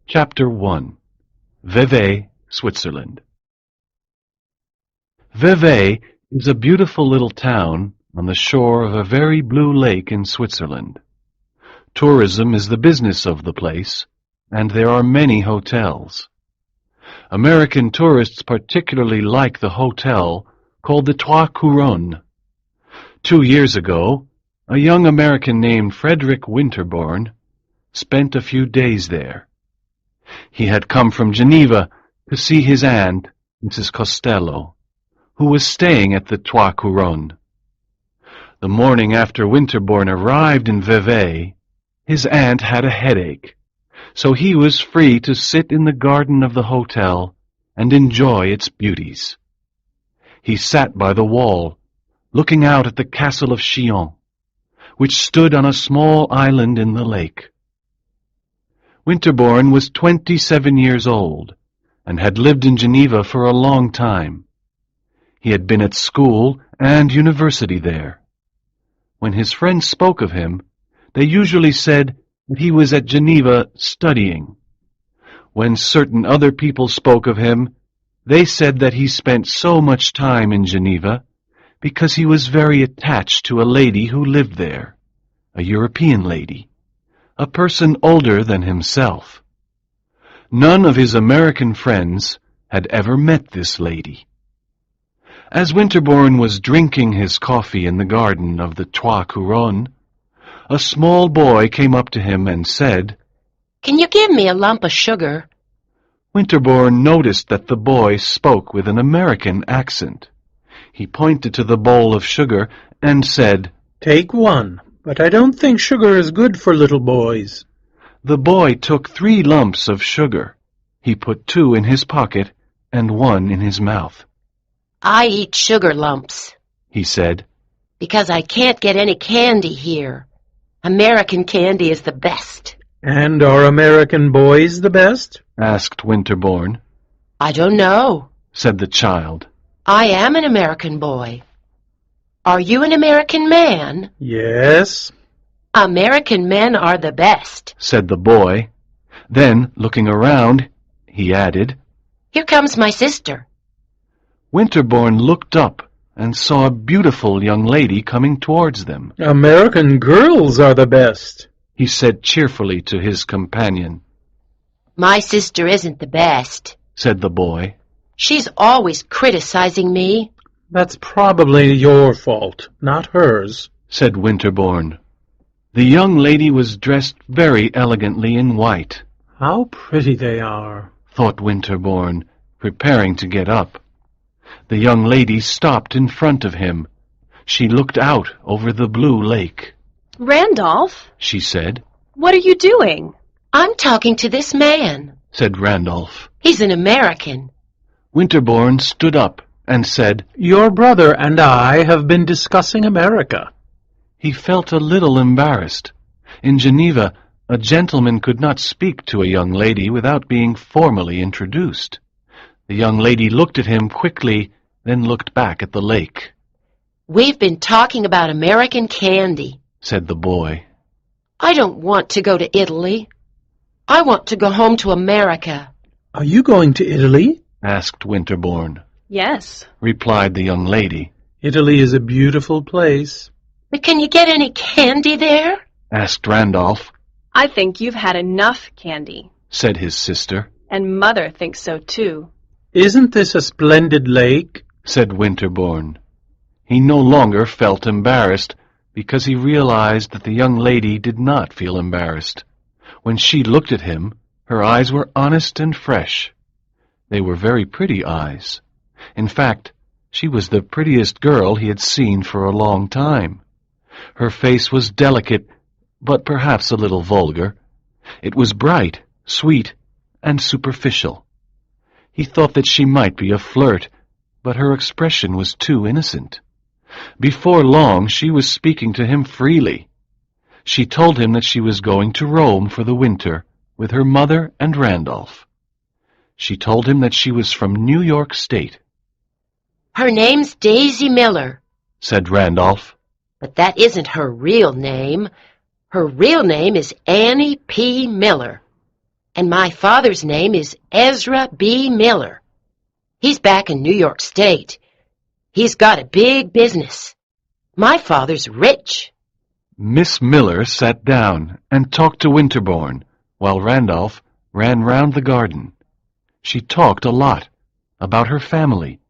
Chapter 1. Vevey, Switzerland. Vevey is a beautiful little town on the shore of a very blue lake in Switzerland. Tourism is the business of the place, and there are many hotels. American tourists particularly like the hotel called the Trois Couronnes. 2 years ago, a young American named Frederick Winterbourne spent a few days there. He had come from Geneva to see his aunt, Mrs Costello, who was staying at the Trois Couronnes. The morning after Winterbourne arrived in Vevey, his aunt had a headache, so he was free to sit in the garden of the hotel and enjoy its beauties. He sat by the wall, looking out at the castle of Shion, which stood on a small island in the lake. Winterbourne was 27 years old and had lived in Geneva for a long time. He had been at school and university there. When his friends spoke of him, they usually said that he was at Geneva studying. When certain other people spoke of him, they said that he spent so much time in Geneva because he was very attached to a lady who lived there, a European lady, a person older than himself. None of his American friends had ever met this lady. As Winterbourne was drinking his coffee in the garden of the Trois Couronnes, a small boy came up to him and said, "Can you give me a lump of sugar?" Winterbourne noticed that the boy spoke with an American accent. He pointed to the bowl of sugar and said, "Take one, but I don't think sugar is good for little boys." The boy took 3 lumps of sugar. He put 2 in his pocket and 1 in his mouth. "I eat sugar lumps," he said. "because I can't get any candy here. American candy is the best." "And are American boys the best?" asked Winterbourne. "I don't know," said the child. "I am an American boy." "Are you an American man?" "Yes." "American men are the best," said the boy. Then, looking around, he added, "Here comes my sister." Winterbourne looked up and saw a beautiful young lady coming towards them. "American girls are the best," he said cheerfully to his companion. "My sister isn't the best," said the boy. "She's always criticizing me." "That's probably your fault, not hers," said Winterbourne. The young lady was dressed very elegantly in white. "How pretty they are," thought Winterbourne, preparing to get up. The young lady stopped in front of him. She looked out over the blue lake. "Randolph," she said. "what are you doing?" "I'm talking to this man," said Randolph. "He's an American." Winterbourne stood up and said, "Your brother and I have been discussing America." He felt a little embarrassed. In Geneva, a gentleman could not speak to a young lady without being formally introduced. The young lady looked at him quickly, then looked back at the lake. "We've been talking about American candy," said the boy. "I don't want to go to Italy. I want to go home to America." "Are you going to Italy?" asked Winterbourne. "Yes." replied the young lady. "Italy is a beautiful place." "But can you get any candy there?" asked Randolph. "I think you've had enough candy." said his sister. "And Mother thinks so too." "Isn't this a splendid lake?" said Winterbourne. He no longer felt embarrassed, because he realized that the young lady did not feel embarrassed. When she looked at him, her eyes were honest and fresh. They were very pretty eyes. In fact, she was the prettiest girl he had seen for a long time. Her face was delicate, but perhaps a little vulgar. It was bright, sweet, and superficial. He thought that she might be a flirt, but her expression was too innocent. Before long, she was speaking to him freely. She told him that she was going to Rome for the winter with her mother and Randolph. She told him that she was from New York State. "Her name's Daisy Miller," said Randolph. "but that isn't her real name. Her real name is Annie P. Miller." And my father's name is Ezra B. Miller. He's back in New York State. He's got a big business. My father's rich. Miss Miller sat down and talked to Winterbourne, while Randolph ran round the garden. She talked a lot about her family,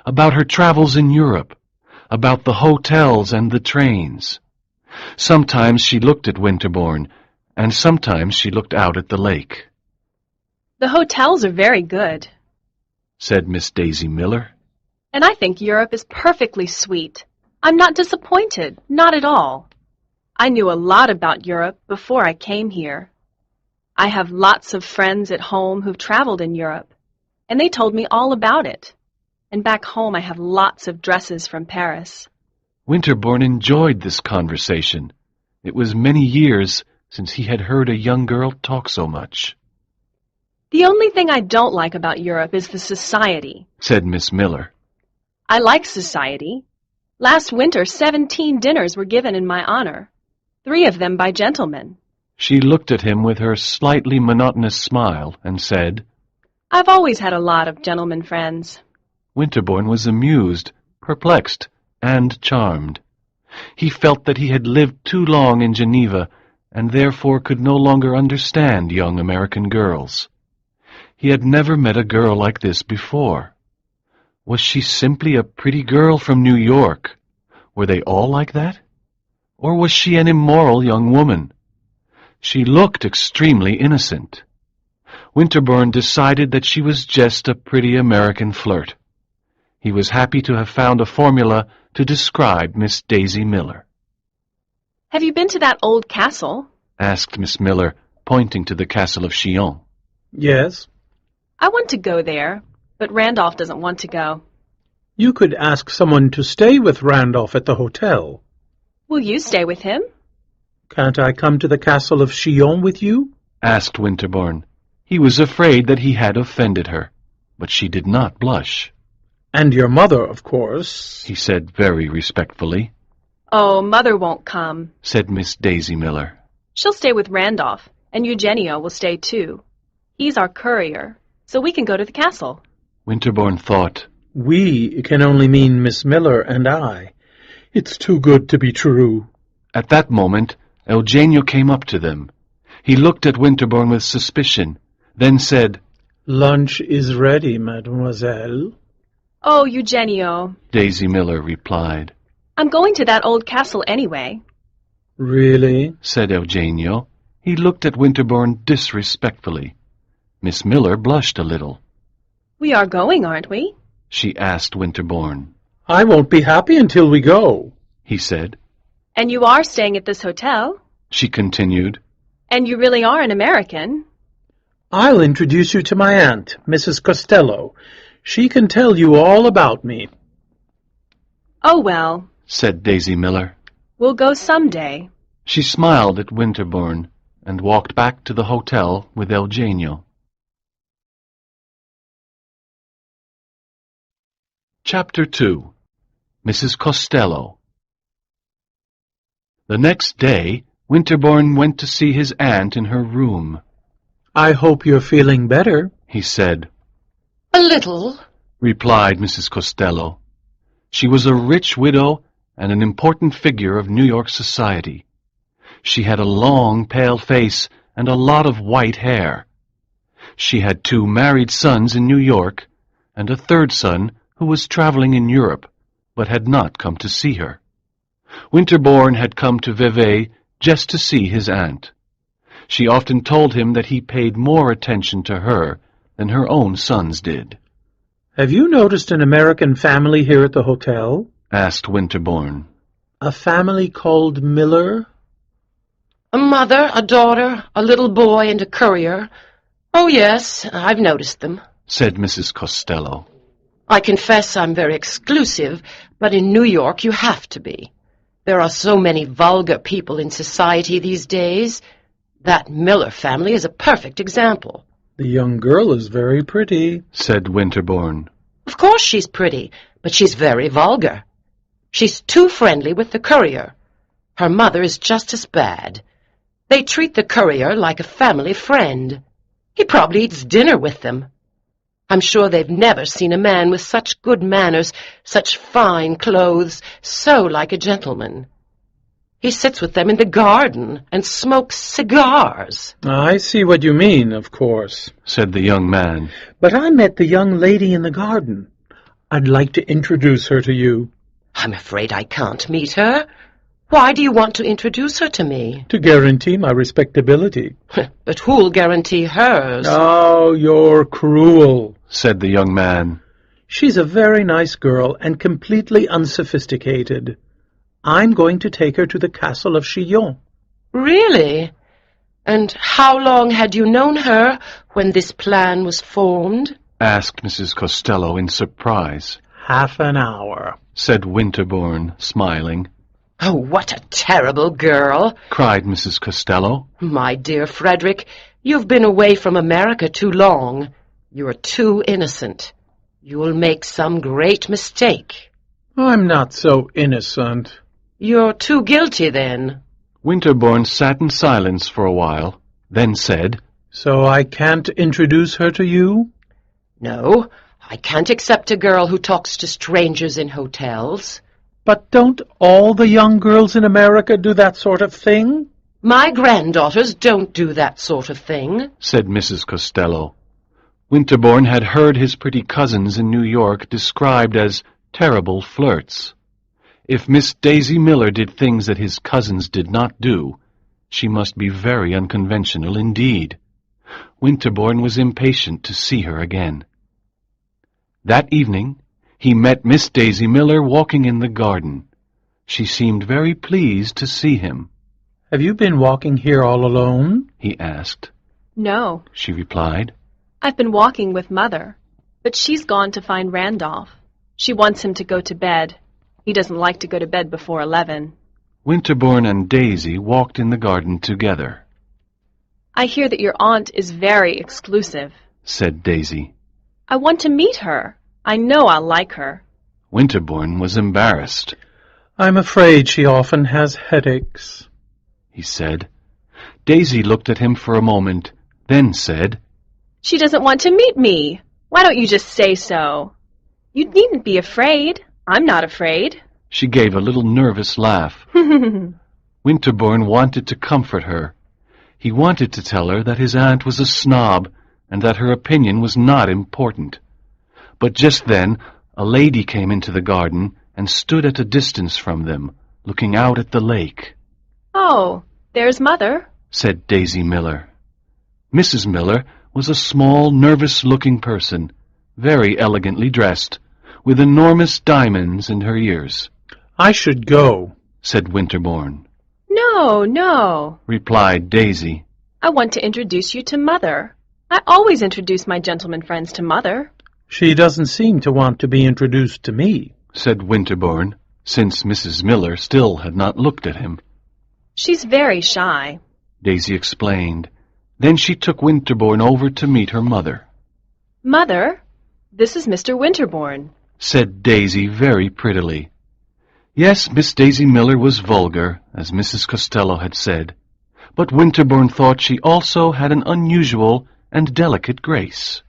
about her travels in Europe, about the hotels and the trains. Sometimes she looked at Winterbourne, and sometimes she looked out at the lake. The hotels are very good. Said Miss Daisy Miller. And I think Europe is perfectly sweet. I'm not disappointed, not at all. I knew a lot about Europe before I came here. I have lots of friends at home who've traveled in Europe, and they told me all about it. And back home I have lots of dresses from Paris. Winterbourne enjoyed this conversation. It was many years since he had heard a young girl talk so much. The only thing I don't like about Europe is the society, said Miss Miller. I like society. Last winter 17 dinners were given in my honor, 3 of them by gentlemen. She looked at him with her slightly monotonous smile and said, I've always had a lot of gentlemen friends. Winterbourne was amused, perplexed, and charmed. He felt that he had lived too long in Geneva and therefore could no longer understand young American girls. He had never met a girl like this before. Was she simply a pretty girl from New York? Were they all like that? Or was she an immoral young woman? She looked extremely innocent. Winterbourne decided that she was just a pretty American flirt. He was happy to have found a formula to describe Miss Daisy Miller. Have you been to that old castle? Asked Miss Miller, pointing to the castle of Shion. Yes. I want to go there, but Randolph doesn't want to go. You could ask someone to stay with Randolph at the hotel. Will you stay with him? Can't I come to the castle of Shion with you? Asked Winterbourne. He was afraid that he had offended her, but she did not blush. And your mother, of course, he said very respectfully. Oh, Mother won't come, said Miss Daisy Miller. She'll stay with Randolph, and Eugenio will stay too. He's our courier, so we can go to the castle. Winterbourne thought, we can only mean Miss Miller and I. It's too good to be true. At that moment, Eugenio came up to them. He looked at Winterbourne with suspicion, then said, Lunch is ready, mademoiselle. Oh, Eugenio, Daisy Miller replied. I'm going to that old castle anyway. Really? Said Eugenio. He looked at Winterbourne disrespectfully. Miss Miller blushed a little. We are going, aren't we? She asked Winterbourne. I won't be happy until we go, he said. And you are staying at this hotel? She continued. And you really are an American? I'll introduce you to my aunt, Mrs Costello. She can tell you all about me. Oh, well, said Daisy Miller. We'll go someday. She smiled at Winterbourne and walked back to the hotel with Eugenio. Chapter 2. Mrs Costello. The next day, Winterbourne went to see his aunt in her room. I hope you're feeling better, he said. A little, replied Mrs Costello. She was a rich widow and an important figure of New York society. She had a long, pale face and a lot of white hair. She had 2 married sons in New York and a 3rd son who was traveling in Europe, but had not come to see her. Winterbourne had come to Vevey just to see his aunt. She often told him that he paid more attention to her than her own sons did. Have you noticed an American family here at the hotel? Asked Winterbourne. A family called Miller? a mother, a daughter, a little boy, and a courier. Oh, yes, I've noticed them. Said Mrs Costello. I confess I'm very exclusive, but in New York you have to be. There are so many vulgar people in society these days. That Miller family is a perfect example. The young girl is very pretty, said Winterbourne. Of course she's pretty, but she's very vulgar. She's too friendly with the courier. Her mother is just as bad. They treat the courier like a family friend. He probably eats dinner with them. I'm sure they've never seen a man with such good manners, such fine clothes, so like a gentleman. He sits with them in the garden and smokes cigars. I see what you mean, of course, said the young man. But I met the young lady in the garden. I'd like to introduce her to you. I'm afraid I can't meet her. Why do you want to introduce her to me? To guarantee my respectability. But who'll guarantee hers? Oh, you're cruel, said the young man. She's a very nice girl and completely unsophisticated. I'm going to take her to the castle of Shion. Really? And how long had you known her when this plan was formed? Asked Mrs. Costello in surprise. Half an hour, said Winterbourne, smiling. Oh, what a terrible girl, cried Mrs. Costello. My dear Frederick, you've been away from America too long. You're too innocent. You'll make some great mistake. I'm not so innocent. You're too guilty, then. Winterbourne sat in silence for a while, then said, So I can't introduce her to you? No, I can't accept a girl who talks to strangers in hotels. But don't all the young girls in America do that sort of thing? My granddaughters don't do that sort of thing, said Mrs. Costello. Winterbourne had heard his pretty cousins in New York described as terrible flirts. If Miss Daisy Miller did things that his cousins did not do, she must be very unconventional indeed. Winterbourne was impatient to see her again. That evening, he met Miss Daisy Miller walking in the garden. She seemed very pleased to see him. Have you been walking here all alone? He asked. No, she replied. I've been walking with Mother, but she's gone to find Randolph. She wants him to go to bed. He doesn't like to go to bed before 11. Winterbourne and Daisy walked in the garden together. I hear that your aunt is very exclusive, said Daisy. I want to meet her. I know I'll like her. Winterbourne was embarrassed. I'm afraid she often has headaches, he said. Daisy looked at him for a moment, then said, She doesn't want to meet me. Why don't you just say so? You needn't be afraid. I'm not afraid. She gave a little nervous laugh. Winterbourne wanted to comfort her. He wanted to tell her that his aunt was a snob and that her opinion was not important. But just then a lady came into the garden and stood at a distance from them, looking out at the lake. Oh, there's Mother, said Daisy Miller. Mrs. Miller was a small, nervous-looking person, very elegantly dressed, with enormous diamonds in her ears. I should go, said Winterbourne. No, replied Daisy. I want to introduce you to Mother. I always introduce my gentleman friends to Mother. She doesn't seem to want to be introduced to me, said Winterbourne, since Mrs. Miller still had not looked at him. She's very shy, Daisy explained. Then she took Winterbourne over to meet her mother. Mother, this is Mr. Winterbourne, said Daisy very prettily. Yes, Miss Daisy Miller was vulgar, as Mrs. Costello had said, but Winterbourne thought she also had an unusual and delicate grace.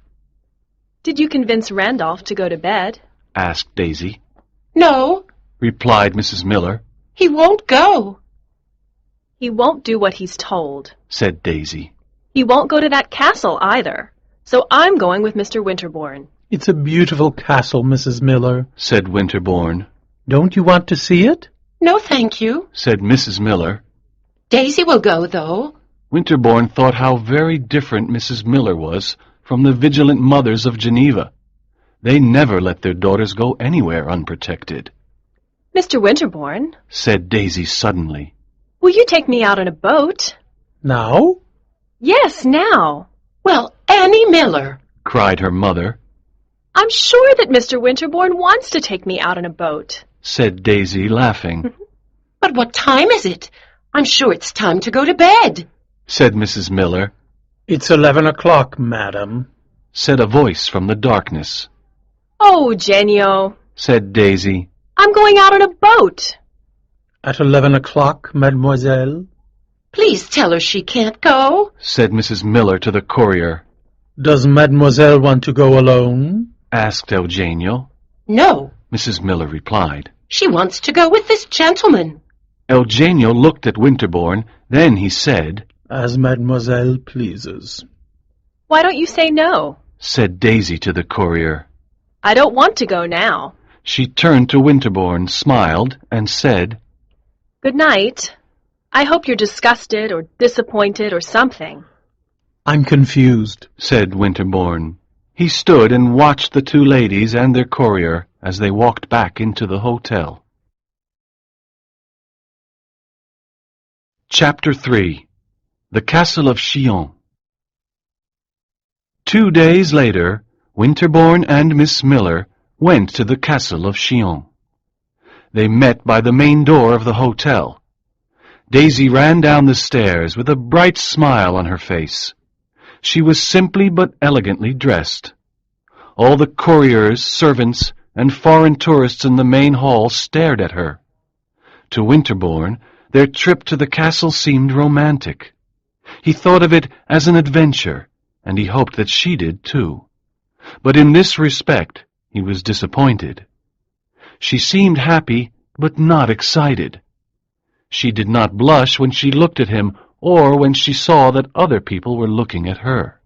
Did you convince Randolph to go to bed? Asked Daisy. No, replied Mrs. Miller. He won't go. He won't do what he's told, said Daisy. He won't go to that castle either, so I'm going with Mr. Winterbourne. It's a beautiful castle, Mrs. Miller, said Winterbourne. Don't you want to see it? No, thank you, said Mrs. Miller. Daisy will go, though. Winterbourne thought how very different Mrs. Miller was from the vigilant mothers of Geneva. They never let their daughters go anywhere unprotected. Mr. Winterbourne, said Daisy suddenly. Will you take me out on a boat? Now? Yes, now. Well, Annie Miller, cried her mother. I'm sure that Mr. Winterbourne wants to take me out on a boat, said Daisy, laughing. But what time is it? I'm sure it's time to go to bed, said Mrs. Miller. It's 11 o'clock, madam, said a voice from the darkness. Oh, Genio, said Daisy. I'm going out on a boat. At 11 o'clock, mademoiselle? Please tell her she can't go, said Mrs. Miller to the courier. Does Mademoiselle want to go alone? asked Eugenio. No, Mrs. Miller replied. she wants to go with this gentleman. Eugenio looked at Winterbourne, then he said, As Mademoiselle pleases. Why don't you say no? said Daisy to the courier. I don't want to go now. She turned to Winterbourne, smiled, and said, Good night. I hope you're disgusted or disappointed or something. I'm confused, said Winterbourne. He stood and watched the two ladies and their courier as they walked back into the hotel. Chapter 3. The Castle of Shion. 2 days later, Winterbourne and Miss Miller went to the Castle of Shion. They met by the main door of the hotel. Daisy ran down the stairs with a bright smile on her face. She was simply but elegantly dressed. All the couriers, servants, and foreign tourists in the main hall stared at her. To Winterbourne, their trip to the castle seemed romantic. He thought of it as an adventure, and he hoped that she did too. But in this respect, he was disappointed. She seemed happy, but not excited. She did not blush when she looked at him or when she saw that other people were looking at her.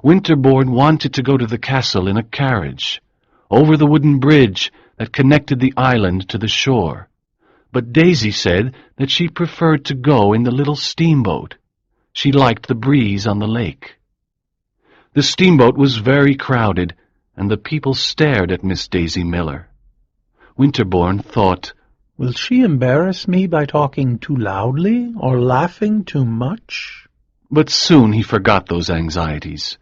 Winterbourne wanted to go to the castle in a carriage, over the wooden bridge that connected the island to the shore. But Daisy said that she preferred to go in the little steamboat. She liked the breeze on the lake. The steamboat was very crowded, and the people stared at Miss Daisy Miller. Winterbourne thought, Will she embarrass me by talking too loudly or laughing too much? But soon he forgot those anxieties.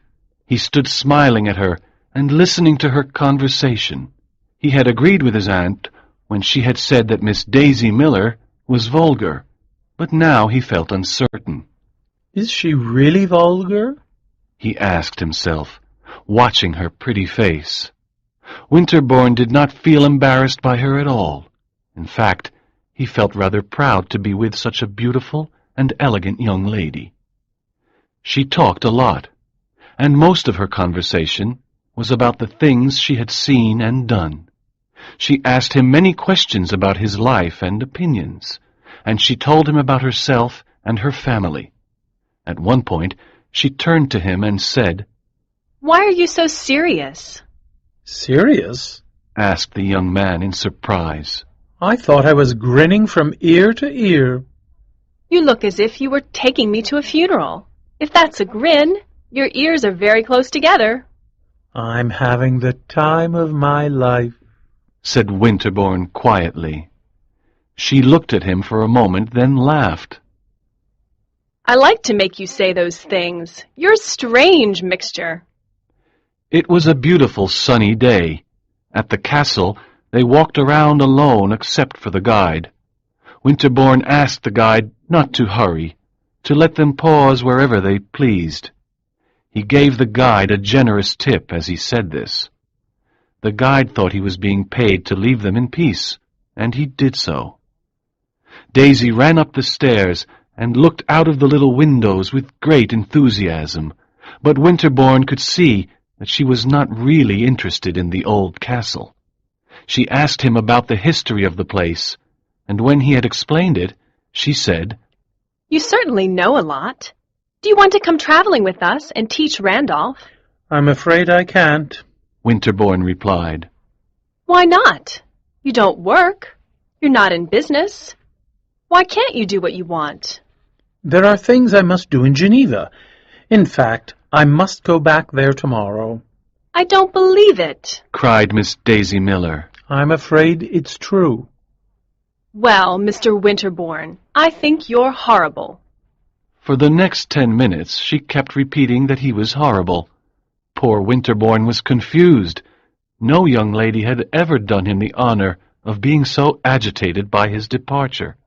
He stood smiling at her and listening to her conversation. He had agreed with his aunt when she had said that Miss Daisy Miller was vulgar, but now he felt uncertain. Is she really vulgar? He asked himself, watching her pretty face. Winterbourne did not feel embarrassed by her at all. In fact, he felt rather proud to be with such a beautiful and elegant young lady. She talked a lot, and most of her conversation was about the things she had seen and done. She asked him many questions about his life and opinions, and she told him about herself and her family. At one point, she turned to him and said, Why are you so serious? Serious? asked the young man in surprise. I thought I was grinning from ear to ear. You look as if you were taking me to a funeral. If that's a grin, your ears are very close together. I'm having the time of my life, said Winterbourne quietly. She looked at him for a moment, then laughed. I like to make you say those things. You're a strange mixture. It was a beautiful sunny day. At the castle, they walked around alone except for the guide. Winterbourne asked the guide not to hurry, to let them pause wherever they pleased. He gave the guide a generous tip as he said this. The guide thought he was being paid to leave them in peace, and he did so. Daisy ran up the stairs and looked out of the little windows with great enthusiasm, but Winterbourne could see that she was not really interested in the old castle. She asked him about the history of the place, and when he had explained it, she said, You certainly know a lot. Do you want to come traveling with us and teach Randolph? I'm afraid I can't, Winterbourne replied. Why not? You don't work. You're not in business. Why can't you do what you want? There are things I must do in Geneva. In fact, I must go back there tomorrow. I don't believe it, cried Miss Daisy Miller. I'm afraid it's true. Well, Mr. Winterbourne, I think you're horrible. For the next 10 minutes she kept repeating that he was horrible. Poor Winterbourne was confused. No young lady had ever done him the honor of being so agitated by his departure.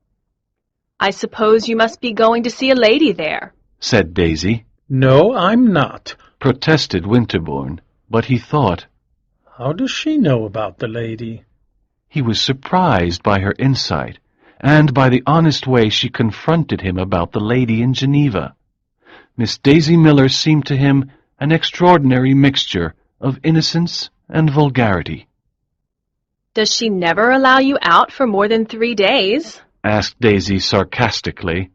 I suppose you must be going to see a lady there, said Daisy. No, I'm not, protested Winterbourne, but he thought, How does she know about the lady? He was surprised by her insight, and by the honest way she confronted him about the lady in Geneva. Miss Daisy Miller seemed to him an extraordinary mixture of innocence and vulgarity. Does she never allow you out for more than 3 days? Asked Daisy sarcastically.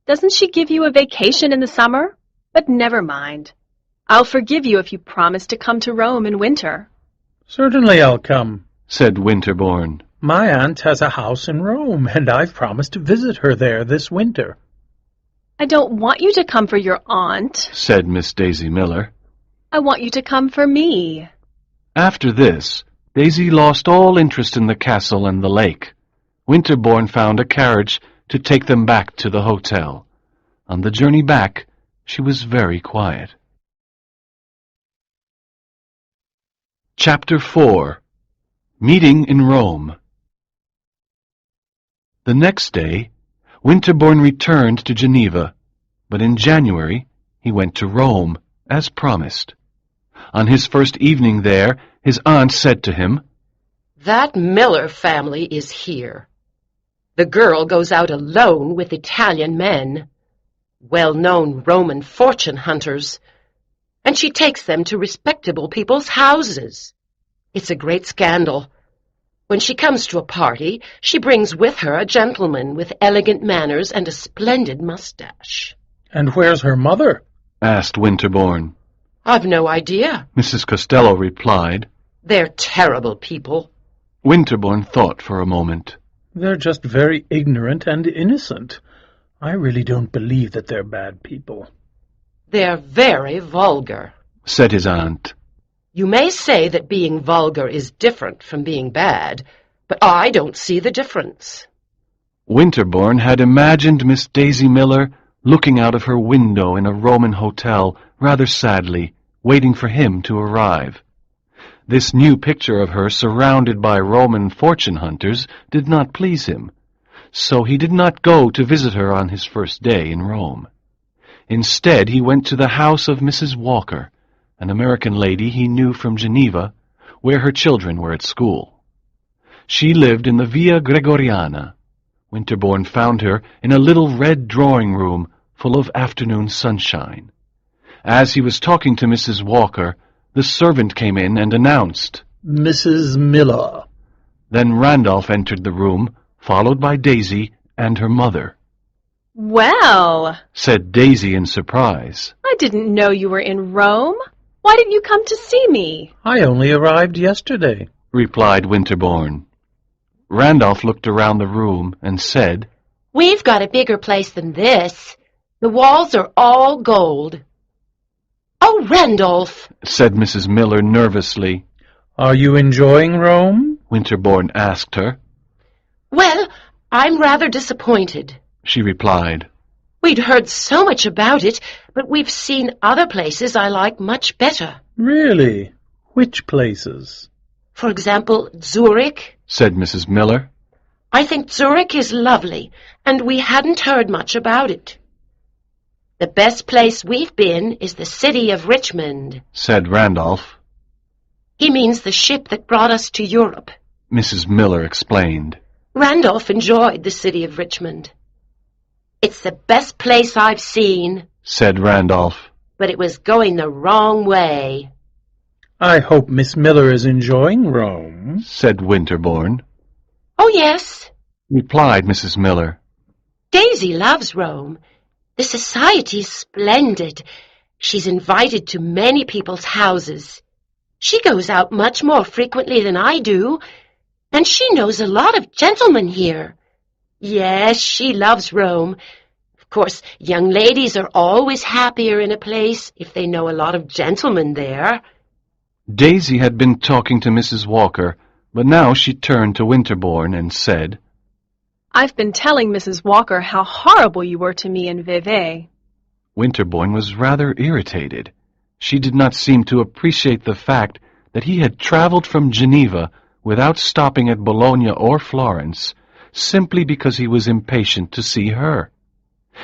Doesn't she give you a vacation in the summer? But never mind. I'll forgive you if you promise to come to Rome in winter. Certainly I'll come, said Winterbourne. My aunt has a house in Rome, and I've promised to visit her there this winter. I don't want you to come for your aunt, said Miss Daisy Miller. I want you to come for me. After this, Daisy lost all interest in the castle and the lake. Winterbourne found a carriage to take them back to the hotel. On the journey back, she was very quiet. Chapter 4. Meeting in Rome. The next day, Winterbourne returned to Geneva, but in January he went to Rome, as promised. On his first evening there, his aunt said to him, "That Miller family is here. The girl goes out alone with Italian men, well-known Roman fortune hunters, and she takes them to respectable people's houses. It's a great scandal. When she comes to a party, she brings with her a gentleman with elegant manners and a splendid mustache." And where's her mother? asked Winterbourne. "I've no idea. Mrs. Costello replied. They're terrible people." Winterbourne thought for a moment. They're just very ignorant and innocent. I really don't believe that they're bad people. "They're very vulgar." said his aunt. "You may say that being vulgar is different from being bad, but I don't see the difference." Winterbourne had imagined Miss Daisy Miller looking out of her window in a Roman hotel rather sadly, waiting for him to arrive. This new picture of her surrounded by Roman fortune hunters did not please him, so he did not go to visit her on his first day in Rome. Instead, he went to the house of Mrs. Walker, an American lady he knew from Geneva, where her children were at school. She lived in the Via Gregoriana. Winterbourne found her in a little red drawing-room full of afternoon sunshine. As he was talking to Mrs. Walker, the servant came in and announced, Mrs. Miller. Then Randolph entered the room, followed by Daisy and her mother. "Well," said Daisy in surprise. "I didn't know you were in Rome. Why didn't you come to see me?" I only arrived yesterday, replied Winterbourne. Randolph looked around the room and said, "We've got a bigger place than this. The walls are all gold." "Oh, Randolph," said Mrs. Miller nervously. Are you enjoying Rome? Winterbourne asked her. "Well, I'm rather disappointed." She replied. "We'd heard so much about it, but we've seen other places I like much better. Really? Which places? For example, Zurich." Said Mrs. Miller. "I think Zurich is lovely, and we hadn't heard much about it." "The best place we've been is the city of Richmond." Said Randolph. "He means the ship that brought us to Europe." Mrs. Miller explained. Randolph enjoyed the city of Richmond. "It's the best place I've seen," Said Randolph. "but it was going the wrong way." I hope Miss Miller is enjoying Rome. Said Winterbourne. "Oh, yes. Replied Mrs. Miller. Daisy loves Rome. The society's splendid. She's invited to many people's houses. She goes out much more frequently than I do, and she knows a lot of gentlemen here. Yes, she loves Rome. Of course, young ladies are always happier in a place if they know a lot of gentlemen there." Daisy had been talking to Mrs. Walker, but now she turned to Winterbourne and said, "I've been telling Mrs. Walker how horrible you were to me in Vevey." Winterbourne was rather irritated. She did not seem to appreciate the fact that he had traveled from Geneva without stopping at Bologna or Florence, simply because he was impatient to see her.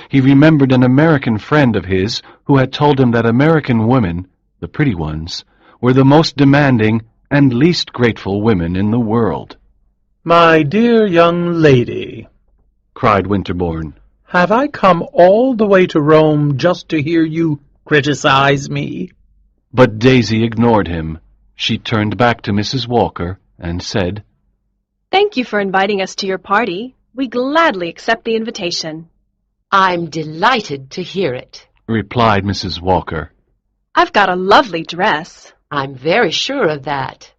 He remembered an American friend of his who had told him that American women, the pretty ones, were the most demanding and least grateful women in the world. My dear young lady, Cried Winterbourne. have I come all the way to Rome just to hear you criticize me? But Daisy ignored him. She turned back to Mrs. Walker and said, Thank you for inviting us to your party. We gladly accept the invitation. I'm delighted to hear it. replied Mrs. Walker. I've got a lovely dress. I'm very sure of that.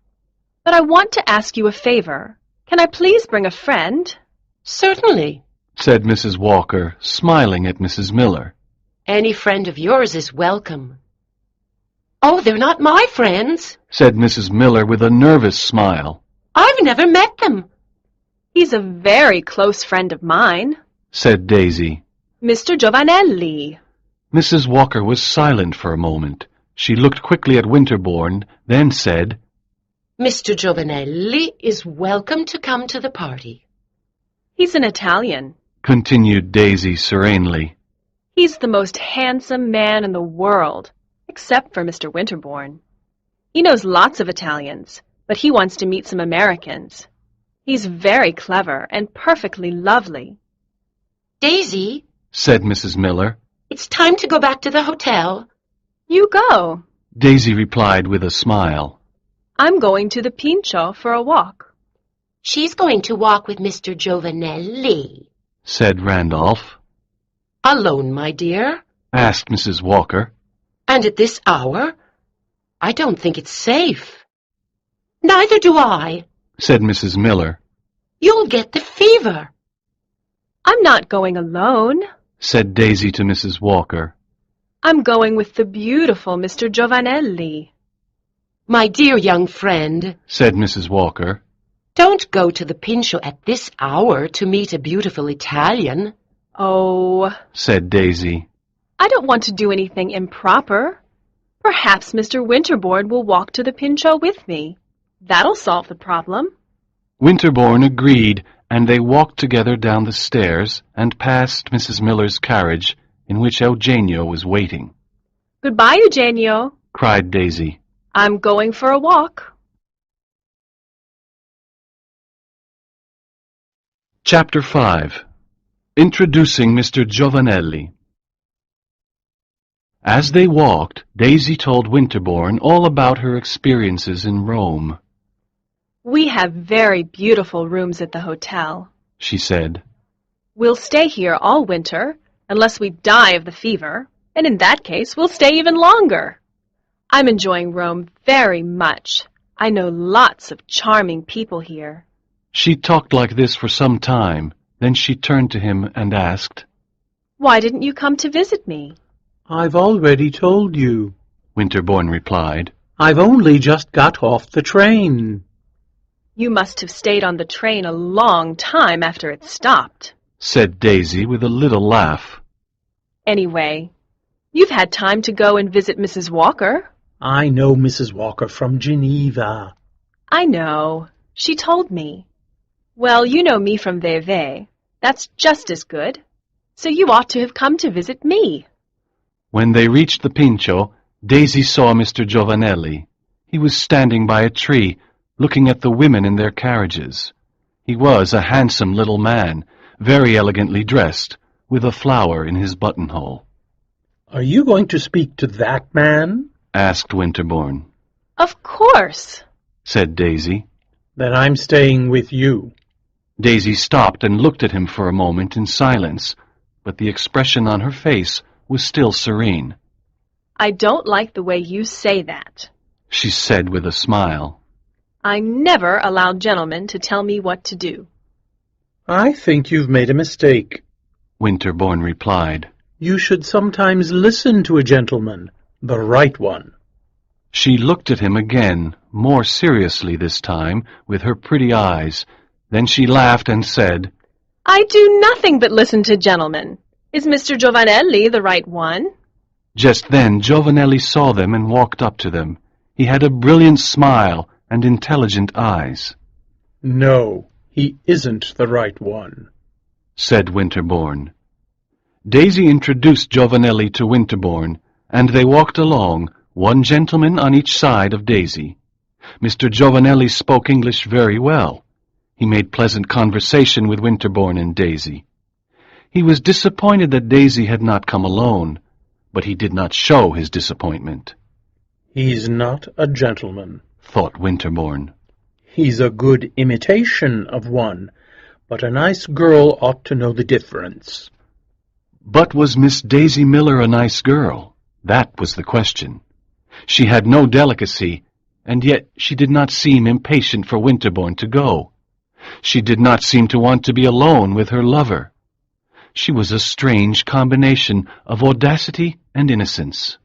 But I want to ask you a favor. Can I please bring a friend? Certainly. said Mrs. Walker, smiling at Mrs. Miller. Any friend of yours is welcome. Oh, they're not my friends. said Mrs. Miller with a nervous smile. I've never met them. He's a very close friend of mine, said Daisy. Mr. Jovanelli. Mrs. Walker was silent for a moment. She looked quickly at Winterbourne, then said, Mr. Jovanelli is welcome to come to the party. He's an Italian. continued Daisy serenely. He's the most handsome man in the world, except for Mr. Winterbourne. He knows lots of Italians, but he wants to meet some Americans. He's very clever and perfectly lovely. Daisy, said Mrs. Miller. it's time to go back to the hotel. You go. Daisy replied with a smile. I'm going to the Pincio for a walk. She's going to walk with Mr. Jovanelli. said Randolph. Alone, my dear? asked Mrs. Walker. And at this hour? I don't think it's safe. Neither do I. said Mrs. Miller. You'll get the fever. I'm not going alone. said Daisy to Mrs. Walker. I'm going with the beautiful Mr. Jovanelli. My dear young friend, said Mrs. Walker. don't go to the Pincio at this hour to meet a beautiful Italian. Oh, said Daisy. I don't want to do anything improper. Perhaps Mr. Winterbourne will walk to the Pincio with me. That'll solve the problem. Winterbourne agreed, and they walked together down the stairs and past Mrs. Miller's carriage, in which Eugenio was waiting. Goodbye, Eugenio. cried Daisy. I'm going for a walk. Chapter 5. Introducing Mr. Jovanelli. As they walked, Daisy told Winterbourne all about her experiences in Rome. We have very beautiful rooms at the hotel, she said. We'll stay here all winter, unless we die of the fever, and in that case we'll stay even longer. I'm enjoying Rome very much. I know lots of charming people here. She talked like this for some time. Then she turned to him and asked, Why didn't you come to visit me? I've already told you. Winterbourne replied. I've only just got off the train. You must have stayed on the train a long time after it stopped, said Daisy with a little laugh. Anyway, you've had time to go and visit Mrs. Walker. I know Mrs. Walker from Geneva. I know. She told me. Well, you know me from Vevey. That's just as good. So you ought to have come to visit me. When they reached the Pincio, Daisy saw Mr. Jovanelli. He was standing by a tree, looking at the women in their carriages. He was a handsome little man, very elegantly dressed, with a flower in his buttonhole. Are you going to speak to that man? asked Winterbourne. Of course, said Daisy. Then I'm staying with you. Daisy stopped and looked at him for a moment in silence, but the expression on her face was still serene. I don't like the way you say that, she said with a smile. I never allow gentlemen to tell me what to do. I think you've made a mistake. Winterbourne replied. You should sometimes listen to a gentleman, the right one. She looked at him again, more seriously this time, with her pretty eyes. Then she laughed and said, I do nothing but listen to gentlemen. Is Mr. Jovanelli the right one? Just then Jovanelli saw them and walked up to them. He had a brilliant smile and intelligent eyes. No, he isn't the right one, said Winterbourne. Daisy introduced Jovanelli to Winterbourne, and they walked along, one gentleman on each side of Daisy. Mr. Jovanelli spoke English very well. He made pleasant conversation with Winterbourne and Daisy. He was disappointed that Daisy had not come alone, but he did not show his disappointment. He's not a gentleman, thought Winterbourne. He's a good imitation of one, but a nice girl ought to know the difference. But was Miss Daisy Miller a nice girl? That was the question. She had no delicacy, and yet she did not seem impatient for Winterbourne to go. She did not seem to want to be alone with her lover. She was a strange combination of audacity and innocence.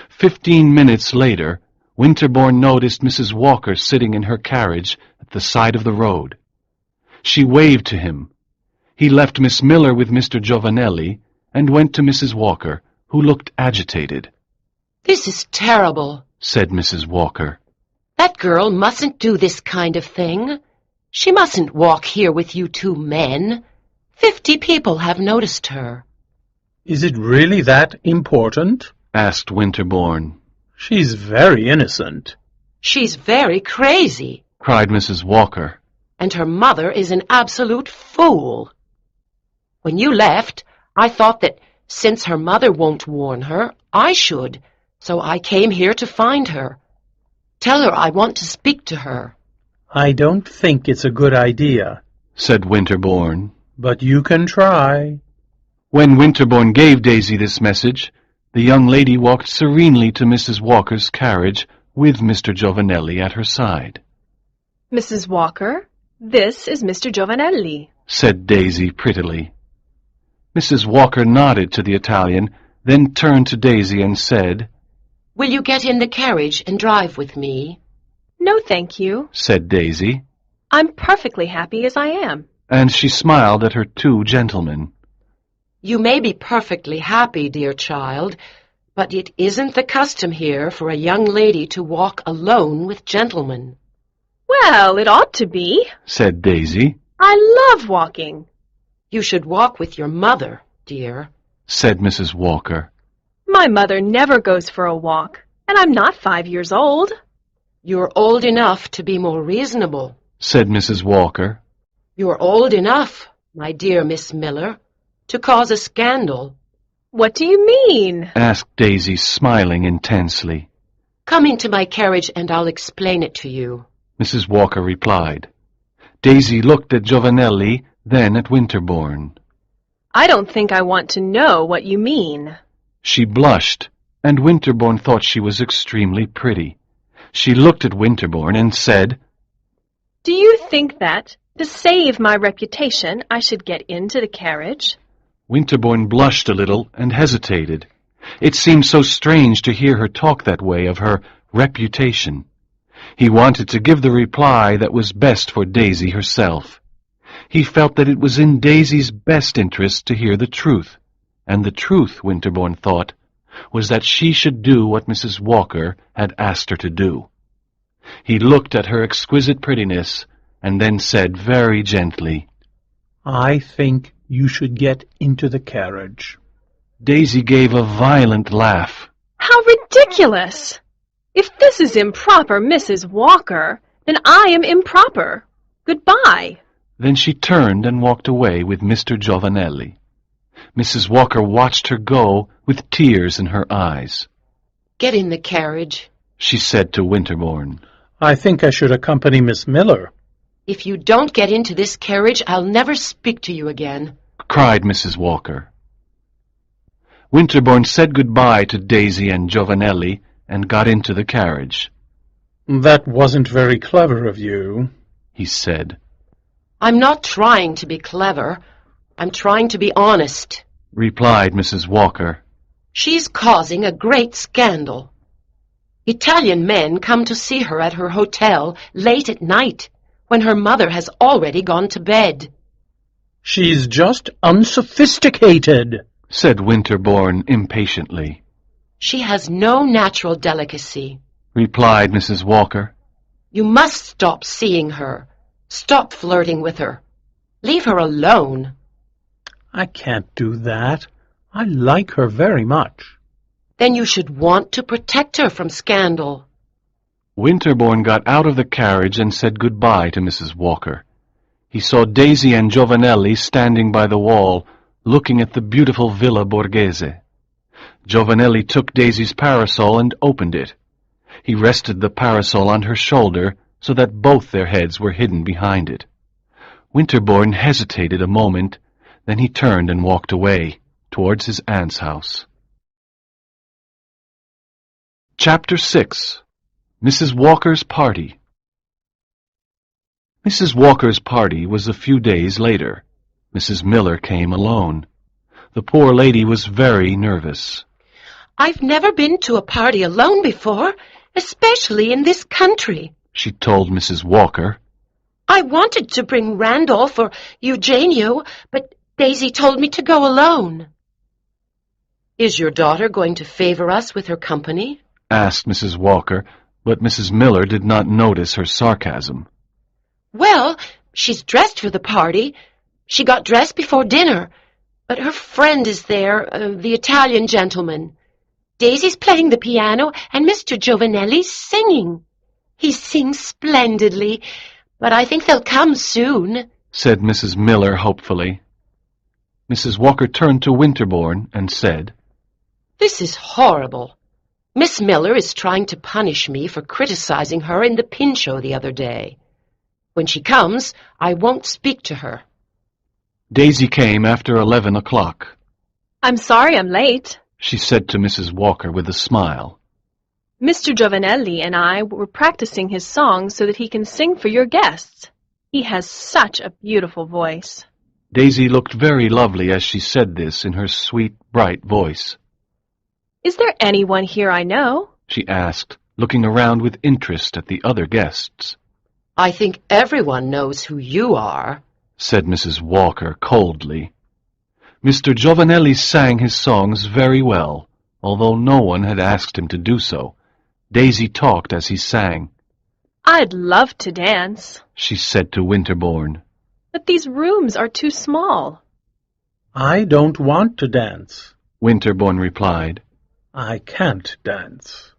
15 minutes later, Winterbourne noticed Mrs. Walker sitting in her carriage at the side of the road. She waved to him. He left Miss Miller with Mr. Jovanelli and went to Mrs. Walker, who looked agitated. "This is terrible," said Mrs. Walker. "That girl mustn't do this kind of thing. She mustn't walk here with you two men. 50 people have noticed her." Is it really that important? Asked Winterbourne. She's very innocent. "She's very crazy, Cried Mrs. Walker. and her mother is an absolute fool. When you left, I thought that since her mother won't warn her, I should, so I came here to find her. Tell her I want to speak to her." I don't think it's a good idea, Said Winterbourne. but you can try. When Winterbourne gave Daisy this message, the young lady walked serenely to Mrs. Walker's carriage with Mr. Jovanelli at her side. Mrs. Walker, this is Mr. Jovanelli. Said Daisy prettily. Mrs. Walker nodded to the Italian, then turned to Daisy and said, "Will you get in the carriage and drive with me?" No, thank you. said Daisy, I'm perfectly happy as I am. and she smiled at her two gentlemen. "You may be perfectly happy, dear child, but it isn't the custom here for a young lady to walk alone with gentlemen." Well, it ought to be. Said Daisy, I love walking. "You should walk with your mother, dear." said Mrs. Walker. My mother never goes for a walk, and I'm not 5 years old. "You're old enough to be more reasonable." Said Mrs. Walker. "You're old enough, my dear Miss Miller, to cause a scandal." What do you mean? Asked Daisy, smiling intensely. "Come into my carriage and I'll explain it to you." Mrs. Walker replied. Daisy looked at Jovanelli, then at Winterbourne. I don't think I want to know what you mean. She blushed, and Winterbourne thought she was extremely pretty. She looked at Winterbourne and said, Do you think that, to save my reputation, I should get into the carriage? Winterbourne blushed a little and hesitated. It seemed so strange to hear her talk that way of her reputation. He wanted to give the reply that was best for Daisy herself. He felt that it was in Daisy's best interest to hear the truth, and the truth, Winterbourne thought, was that she should do what Mrs. Walker had asked her to do. He looked at her exquisite prettiness, and then said very gently, I think you should get into the carriage. Daisy gave a violent laugh. How ridiculous! If this is improper, Mrs. Walker, then I am improper. Goodbye. Then she turned and walked away with Mr. Jovanelli. Mrs. Walker watched her go with tears in her eyes. "Get in the carriage." She said to Winterbourne. I think I should accompany Miss Miller. "If you don't get into this carriage, I'll never speak to you again." Cried Mrs. Walker. Winterbourne said goodbye to Daisy and Jovanelli and got into the carriage. That wasn't very clever of you, he said. "I'm not trying to be clever. I'm trying to be honest." Replied Mrs. Walker. "She's causing a great scandal. Italian men come to see her at her hotel late at night, when her mother has already gone to bed." She's just unsophisticated, said Winterbourne impatiently. "She has no natural delicacy." Replied Mrs. Walker. "You must stop seeing her. Stop flirting with her. Leave her alone." I can't do that. I like her very much. "Then you should want to protect her from scandal." Winterbourne got out of the carriage and said goodbye to Mrs. Walker. He saw Daisy and Jovanelli standing by the wall, looking at the beautiful Villa Borghese. Jovanelli took Daisy's parasol and opened it. He rested the parasol on her shoulder so that both their heads were hidden behind it. Winterbourne hesitated a moment, then he turned and walked away, towards his aunt's house. Chapter 6. Mrs. Walker's Party. Mrs. Walker's party was a few days later. Mrs. Miller came alone. The poor lady was very nervous. "I've never been to a party alone before, especially in this country," she told Mrs. Walker. "I wanted to bring Randolph or Eugenio, but Daisy told me to go alone." "Is your daughter going to favor us with her company?" asked Mrs. Walker, but Mrs. Miller did not notice her sarcasm. "Well, she's dressed for the party. She got dressed before dinner, but her friend is there, the Italian gentleman. Daisy's playing the piano, and Mr. Jovanelli's singing. He sings splendidly, but I think they'll come soon," said Mrs. Miller hopefully. Mrs. Walker turned to Winterbourne and said, "This is horrible. Miss Miller is trying to punish me for criticizing her in the Pincho the other day. When she comes, I won't speak to her." Daisy came after 11 o'clock. I'm sorry I'm late. She said to Mrs. Walker with a smile. Mr. Jovanelli and I were practicing his songs so that he can sing for your guests. He has such a beautiful voice. Daisy looked very lovely as she said this in her sweet, bright voice. Is there anyone here I know? She asked, looking around with interest at the other guests. "I think everyone knows who you are," said Mrs. Walker coldly. Mr. Jovanelli sang his songs very well, although no one had asked him to do so. Daisy talked as he sang. I'd love to dance, she said to Winterbourne. but these rooms are too small. I don't want to dance. Winterbourne replied. I can't dance.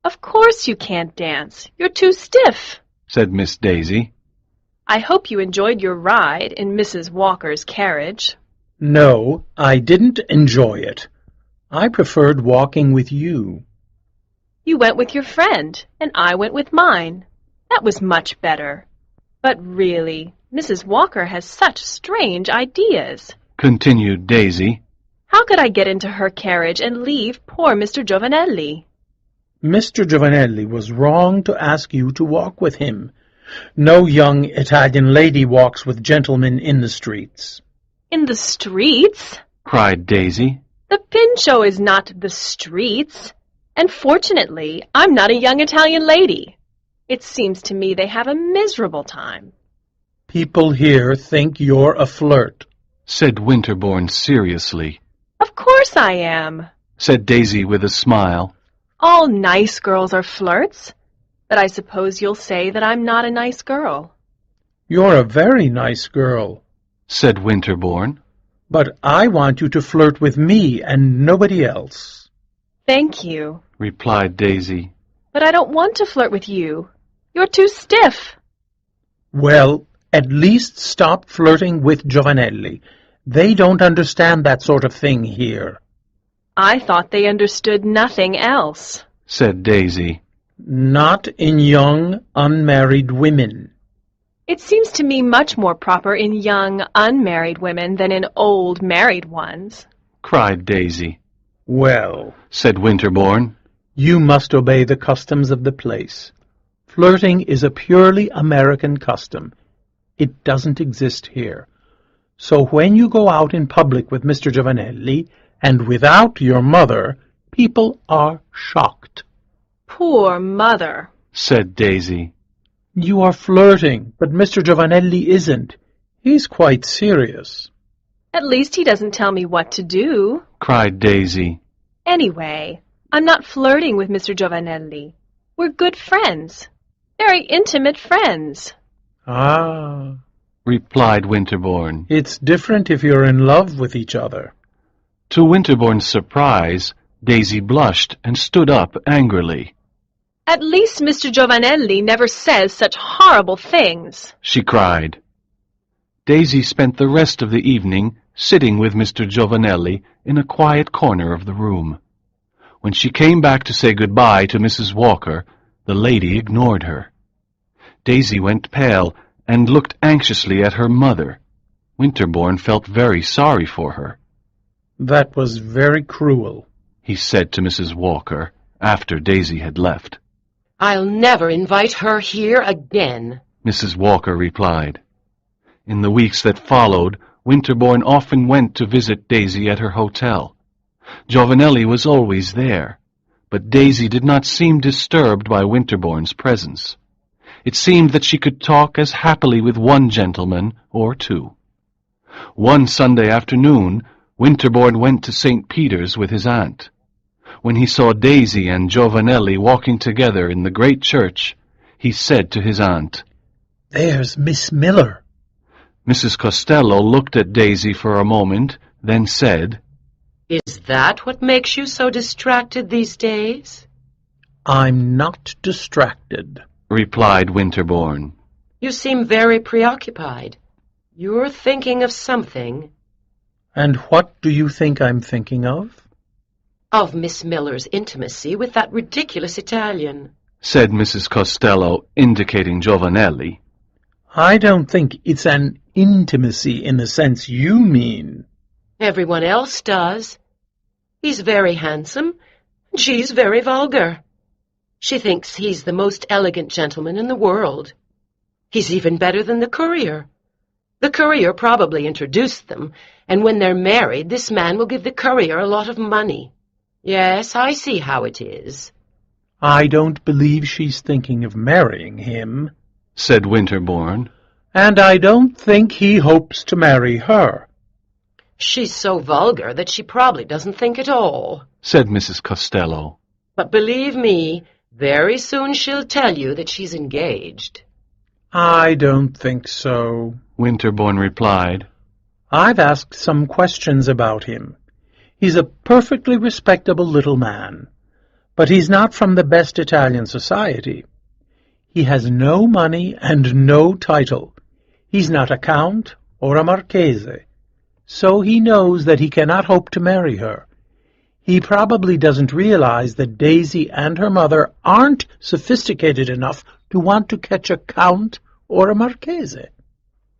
Of course you can't dance. You're too stiff, said Miss Daisy. I hope you enjoyed your ride in Mrs. Walker's carriage. No, I didn't enjoy it. I preferred walking with you. You went with your friend, and I went with mine. That was much better. But really, Mrs. Walker has such strange ideas, continued Daisy. How could I get into her carriage and leave poor Mr. Jovanelli? Mr. Jovanelli was wrong to ask you to walk with him. No young Italian lady walks with gentlemen in the streets. In the streets? Cried Daisy. The Pincho is not the streets. And fortunately, I'm not a young Italian lady. It seems to me they have a miserable time. People here think you're a flirt, said Winterbourne seriously. Of course I am, said Daisy with a smile. All nice girls are flirts, but I suppose you'll say that I'm not a nice girl. You're a very nice girl, said Winterbourne. But I want you to flirt with me and nobody else. Thank you, replied Daisy. But I don't want to flirt with you. You're too stiff. Well, at least stop flirting with Jovanelli. They don't understand that sort of thing here. I thought they understood nothing else, said Daisy. Not in young, unmarried women. It seems to me much more proper in young, unmarried women than in old, married ones, cried Daisy. Well, said Winterbourne, you must obey the customs of the place. Flirting is a purely American custom. It doesn't exist here. So when you go out in public with Mr. Jovanelli, and without your mother, people are shocked. Poor mother, said Daisy. You are flirting, but Mr. Jovanelli isn't. He's quite serious. At least he doesn't tell me what to do, cried Daisy. Anyway, I'm not flirting with Mr. Jovanelli. We're good friends, very intimate friends. Ah, replied Winterbourne. It's different if you're in love with each other. To Winterbourne's surprise, Daisy blushed and stood up angrily. At least Mr. Jovanelli never says such horrible things, she cried. Daisy spent the rest of the evening sitting with Mr. Jovanelli in a quiet corner of the room. When she came back to say goodbye to Mrs. Walker, the lady ignored her. Daisy went pale and looked anxiously at her mother. Winterbourne felt very sorry for her. "That was very cruel," he said to Mrs. Walker after Daisy had left. "I'll never invite her here again," Mrs. Walker replied. In the weeks that followed, Winterbourne often went to visit Daisy at her hotel. Jovanelli was always there, but Daisy did not seem disturbed by Winterbourne's presence. It seemed that she could talk as happily with one gentleman or two. One Sunday afternoon, Winterbourne went to St. Peter's with his aunt. When he saw Daisy and Jovanelli walking together in the great church, he said to his aunt, "There's Miss Miller." Mrs. Costello looked at Daisy for a moment, then said, "Is that what makes you so distracted these days?" "I'm not distracted," replied Winterbourne. "You seem very preoccupied. You're thinking of something." "And what do you think I'm thinking of?" "Of Miss Miller's intimacy with that ridiculous Italian," said Mrs. Costello, indicating Jovanelli. "I don't think it's an intimacy in the sense you mean." "Everyone else does. He's very handsome, and she's very vulgar. She thinks he's the most elegant gentleman in the world. He's even better than the courier. The courier probably introduced them, and when they're married, this man will give the courier a lot of money. Yes, I see how it is." "I don't believe she's thinking of marrying him," said Winterbourne. "and I don't think he hopes to marry her." "She's so vulgar that she probably doesn't think at all," said Mrs. Costello. "but believe me, very soon she'll tell you that she's engaged." "I don't think so," Winterbourne replied. "I've asked some questions about him. He's a perfectly respectable little man, but he's not from the best Italian society. He has no money and no title. He's not a count or a marchese, so he knows that he cannot hope to marry her. He probably doesn't realize that Daisy and her mother aren't sophisticated enough to want to catch a count or a marchese."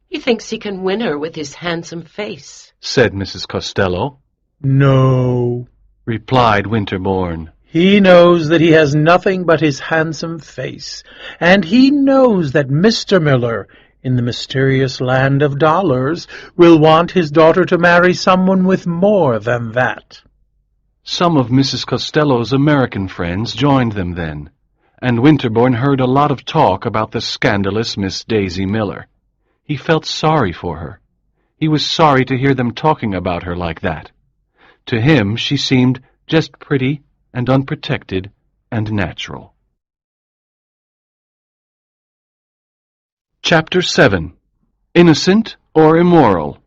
"He thinks he can win her with his handsome face," said Mrs. Costello. "No," replied Winterbourne. "He knows that he has nothing but his handsome face, and he knows that Mr. Miller, in the mysterious land of dollars, will want his daughter to marry someone with more than that." Some of Mrs. Costello's American friends joined them then, and Winterbourne heard a lot of talk about the scandalous Miss Daisy Miller. He felt sorry for her. He was sorry to hear them talking about her like that. To him she seemed just pretty and unprotected and natural. Chapter 7. Innocent or Immoral?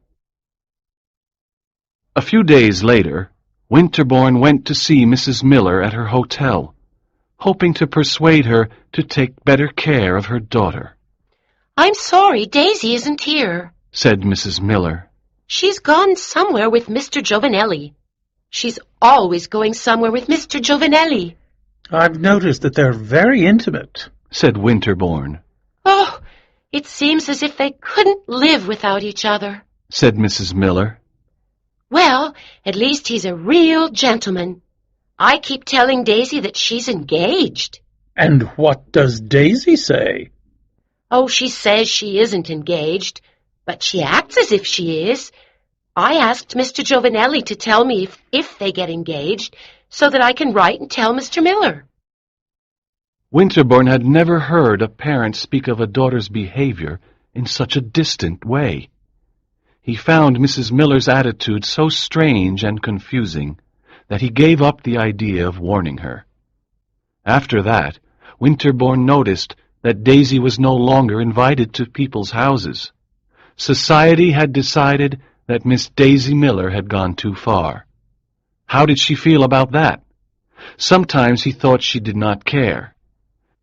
A few days later, Winterbourne went to see Mrs. Miller at her hotel, hoping to persuade her to take better care of her daughter. "I'm sorry Daisy isn't here," said Mrs. Miller. "She's gone somewhere with Mr. Jovanelli. She's always going somewhere with Mr. Jovanelli." "I've noticed that they're very intimate," said Winterbourne. "Oh, it seems as if they couldn't live without each other," said Mrs. Miller. "Well, at least he's a real gentleman. I keep telling Daisy that she's engaged." "And what does Daisy say?" "Oh, she says she isn't engaged, but she acts as if she is. I asked Mr. Jovanelli to tell me if they get engaged, so that I can write and tell Mr. Miller." Winterbourne had never heard a parent speak of a daughter's behavior in such a distant way. He found Mrs. Miller's attitude so strange and confusing that he gave up the idea of warning her. After that, Winterbourne noticed that Daisy was no longer invited to people's houses. Society had decided that Miss Daisy Miller had gone too far. How did she feel about that? Sometimes he thought she did not care.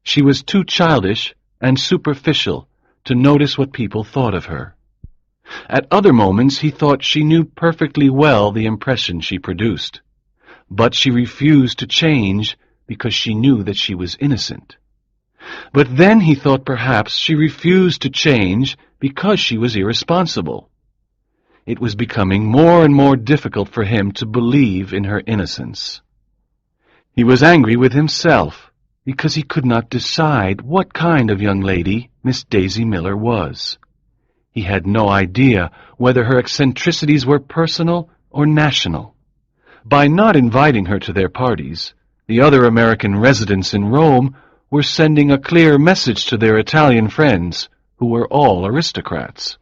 She was too childish and superficial to notice what people thought of her. At other moments he thought she knew perfectly well the impression she produced. but she refused to change because she knew that she was innocent. But then he thought perhaps she refused to change because she was irresponsible. It was becoming more and more difficult for him to believe in her innocence. He was angry with himself because he could not decide what kind of young lady Miss Daisy Miller was. He had no idea whether her eccentricities were personal or national. By not inviting her to their parties, the other American residents in Rome were sending a clear message to their Italian friends, who were all aristocrats.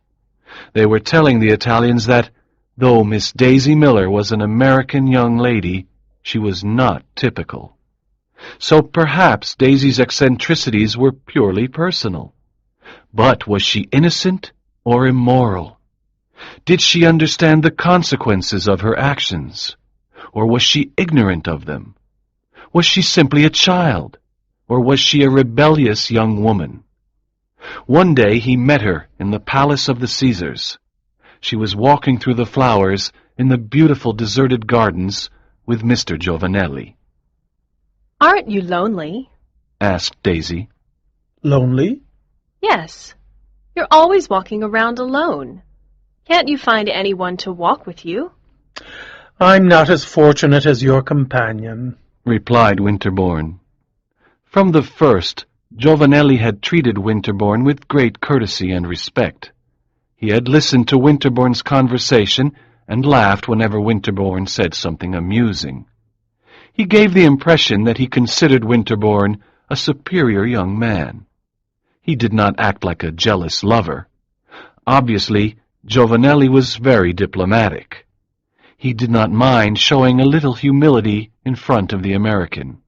They were telling the Italians that, though Miss Daisy Miller was an American young lady, she was not typical. So perhaps Daisy's eccentricities were purely personal. But was she innocent or immoral? Did she understand the consequences of her actions? Or was she ignorant of them? Was she simply a child? Or was she a rebellious young woman? One day he met her in the palace of the Caesars. She was walking through the flowers in the beautiful deserted gardens with Mr. Jovanelli. Aren't you lonely? Asked Daisy. Lonely? Yes. You're always walking around alone. Can't you find anyone to walk with you? I'm not as fortunate as your companion, replied Winterbourne. From the first, Jovanelli had treated Winterbourne with great courtesy and respect. He had listened to Winterbourne's conversation and laughed whenever Winterbourne said something amusing. He gave the impression that he considered Winterbourne a superior young man. He did not act like a jealous lover. Obviously, Jovanelli was very diplomatic. He did not mind showing a little humility in front of the American.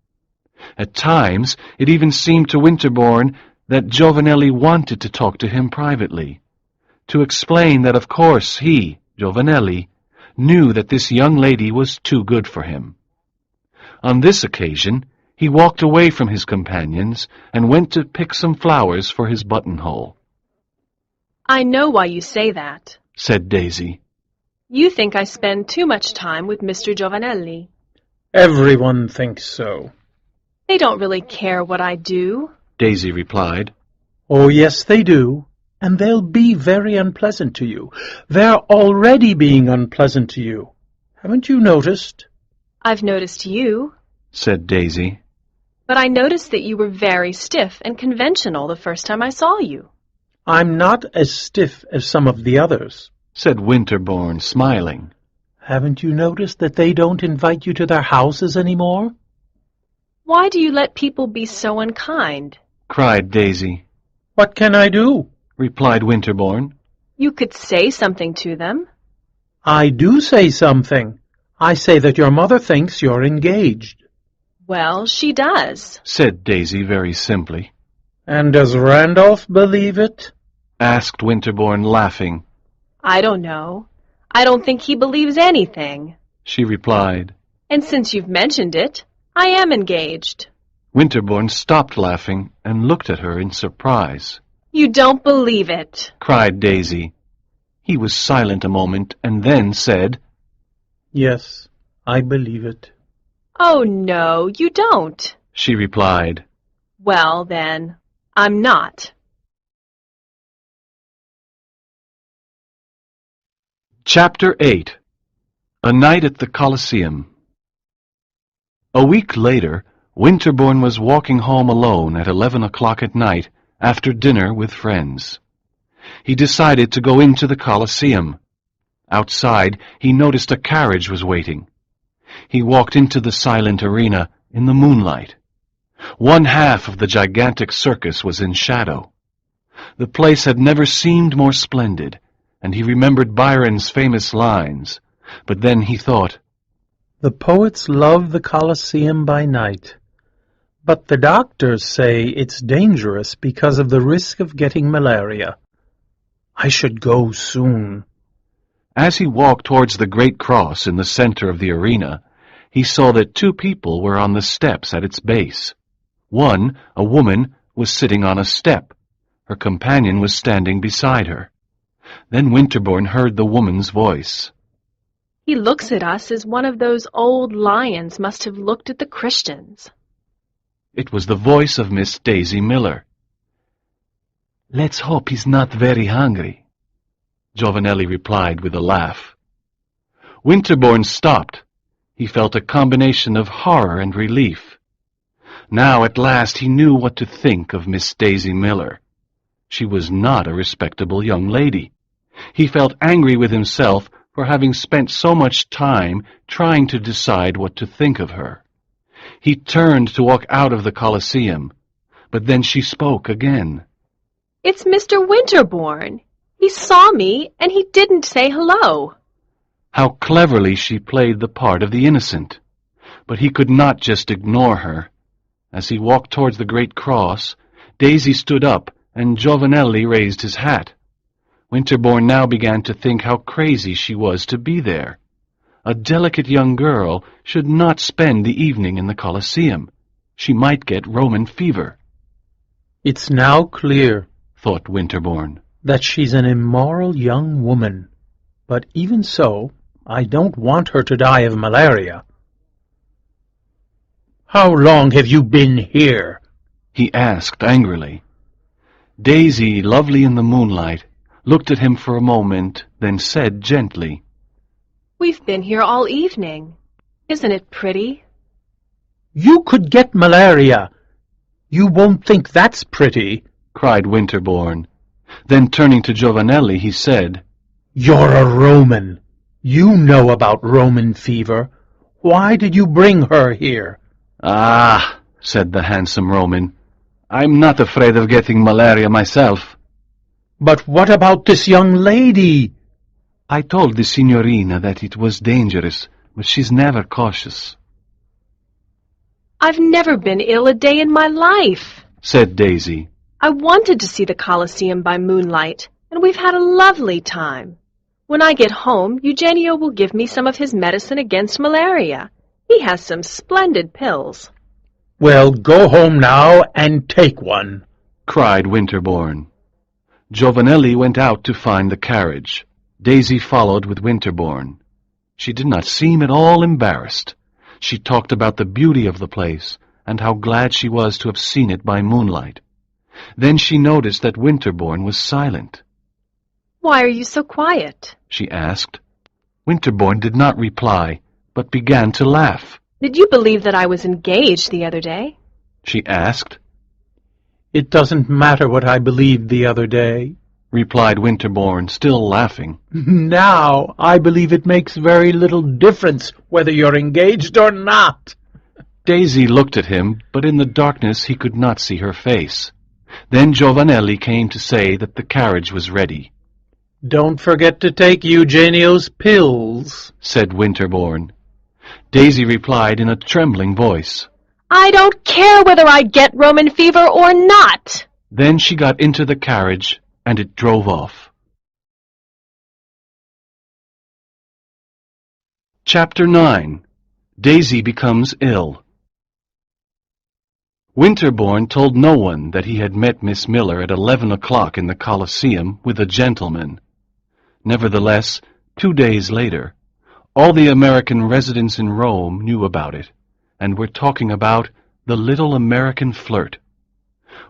At times, it even seemed to Winterbourne that Jovanelli wanted to talk to him privately, to explain that of course he, Jovanelli, knew that this young lady was too good for him. On this occasion, he walked away from his companions and went to pick some flowers for his buttonhole. I know why you say that, said Daisy. You think I spend too much time with Mr. Jovanelli. Everyone thinks so. They don't really care what I do, Daisy replied. Oh, yes, they do. And they'll be very unpleasant to you. They're already being unpleasant to you. Haven't you noticed? I've noticed you, said Daisy. But I noticed that you were very stiff and conventional the first time I saw you. I'm not as stiff as some of the others, said Winterbourne, smiling. Haven't you noticed that they don't invite you to their houses anymore? Why do you let people be so unkind? Cried Daisy. What can I do? Replied Winterbourne. You could say something to them. I do say something. I say that your mother thinks you're engaged. Well, she does, said Daisy very simply. And does Randolph believe it? Asked Winterbourne, laughing. I don't know. I don't think he believes anything, she replied. And since you've mentioned it, I am engaged. Winterbourne stopped laughing and looked at her in surprise. You don't believe it, cried Daisy. He was silent a moment and then said, Yes, I believe it. Oh, no, you don't, she replied. Well, then, I'm not. Chapter 8. A Night at the Coliseum. A week later, Winterbourne was walking home alone at 11 o'clock at night after dinner with friends. He decided to go into the Coliseum. Outside, he noticed a carriage was waiting. He walked into the silent arena in the moonlight. One half of the gigantic circus was in shadow. The place had never seemed more splendid, and he remembered Byron's famous lines. But then he thought, The poets love the Coliseum by night, but the doctors say it's dangerous because of the risk of getting malaria. I should go soon. As he walked towards the great cross in the center of the arena, he saw that two people were on the steps at its base. One, a woman, was sitting on a step. Her companion was standing beside her. Then Winterbourne heard the woman's voice. He looks at us as one of those old lions must have looked at the Christians. It was the voice of Miss Daisy Miller. "Let's hope he's not very hungry," Jovanelli replied with a laugh. Winterbourne stopped. He felt a combination of horror and relief. Now at last he knew what to think of Miss Daisy Miller. She was not a respectable young lady. He felt angry with himself for having spent so much time trying to decide what to think of her. He turned to walk out of the Coliseum, but then she spoke again. "It's Mr. Winterbourne. He saw me, and he didn't say hello." How cleverly she played the part of the innocent. But he could not just ignore her. As he walked towards the great cross, Daisy stood up, and Jovanelli raised his hat. Winterbourne now began to think how crazy she was to be there. A delicate young girl should not spend the evening in the Coliseum. She might get Roman fever. It's now clear, thought Winterbourne, that she's an immoral young woman. But even so, I don't want her to die of malaria. "How long have you been here?" he asked angrily. Daisy, lovely in the moonlight, looked at him for a moment, then said gently, "We've been here all evening. Isn't it pretty?" "You could get malaria. You won't think that's pretty," cried Winterbourne. Then turning to Jovanelli, he said, "You're a Roman. You know about Roman fever. Why did you bring her here?" "Ah," said the handsome Roman, "I'm not afraid of getting malaria myself." "But what about this young lady?" "I told the signorina that it was dangerous, but she's never cautious," "I've never been ill a day in my life," said Daisy. "I wanted to see the Coliseum by moonlight, and we've had a lovely time. When I get home, Eugenio will give me some of his medicine against malaria. He has some splendid pills." "Well, go home now and take one," cried Winterbourne. Jovanelli went out to find the carriage. Daisy followed with Winterbourne. She did not seem at all embarrassed. She talked about the beauty of the place and how glad she was to have seen it by moonlight. Then she noticed that Winterbourne was silent. "Why are you so quiet?" she asked. Winterbourne did not reply, but began to laugh. "Did you believe that I was engaged the other day?" she asked. "It doesn't matter what I believed the other day," replied Winterbourne, still laughing. "Now I believe it makes very little difference whether you're engaged or not." Daisy looked at him, but in the darkness he could not see her face. Then Jovanelli came to say that the carriage was ready. "Don't forget to take Eugenio's pills," said Winterbourne. Daisy replied in a trembling voice, "I don't care whether I get Roman fever or not." Then she got into the carriage, and it drove off. Chapter 9. Daisy becomes ill. Winterbourne told no one that he had met Miss Miller at 11 o'clock in the Coliseum with a gentleman. Nevertheless, 2 days later, all the American residents in Rome knew about it, and were talking about the little American flirt.